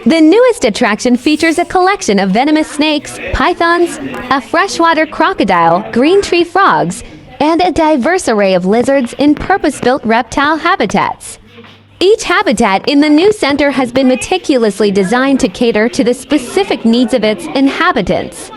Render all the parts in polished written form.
The newest attraction features a collection of venomous snakes, pythons, a freshwater crocodile, green tree frogs, and a diverse array of lizards in purpose-built reptile habitats. Each habitat in the new center has been meticulously designed to cater to the specific needs of its inhabitants.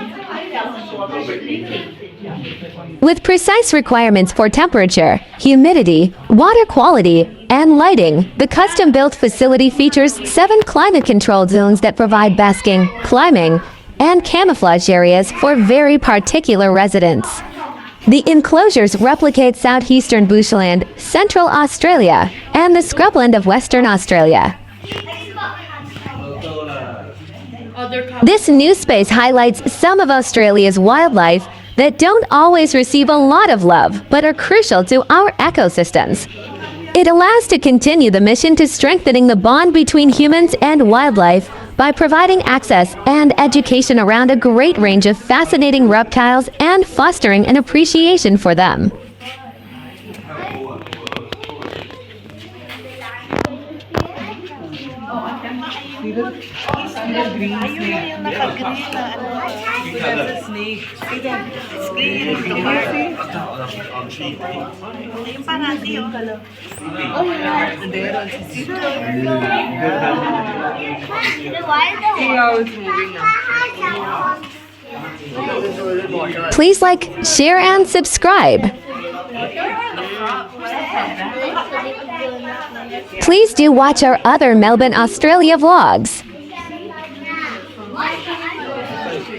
With precise requirements for temperature, humidity, water quality, and lighting, the custom-built facility features 7 climate-controlled zones that provide basking, climbing, and camouflage areas for very particular residents. The enclosures replicate southeastern bushland, Central Australia, and the scrubland of Western Australia. This new space highlights some of Australia's wildlife that don't always receive a lot of love, but are crucial to our ecosystems. It allows to continue the mission to strengthening the bond between humans and wildlife by providing access and education around a great range of fascinating reptiles and fostering an appreciation for them. Please like, share, and subscribe. Please do watch our other Melbourne, Australia vlogs.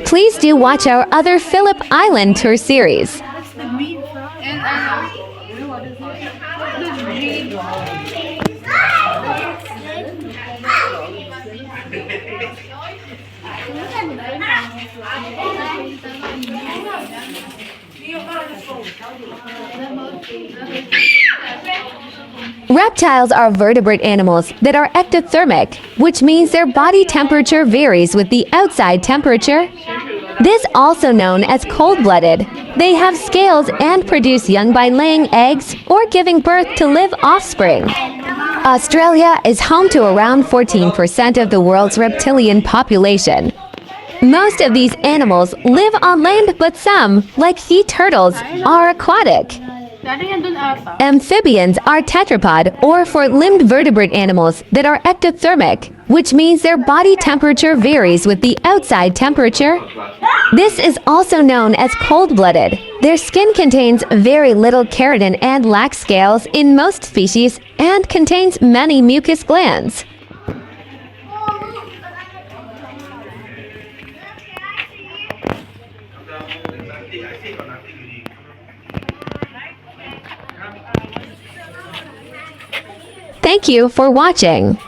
Please do watch our other Phillip Island tour series. Reptiles are vertebrate animals that are ectothermic, which means their body temperature varies with the outside temperature. This also known as cold-blooded. They have scales and produce young by laying eggs or giving birth to live offspring. Australia is home to around 14% of the world's reptilian population. Most of these animals live on land, but some, like sea turtles, are aquatic. Amphibians are tetrapod or four-limbed vertebrate animals that are ectothermic, which means their body temperature varies with the outside temperature. This is also known as cold-blooded. Their skin contains very little keratin and lacks scales in most species and contains many mucus glands. Thank you for watching.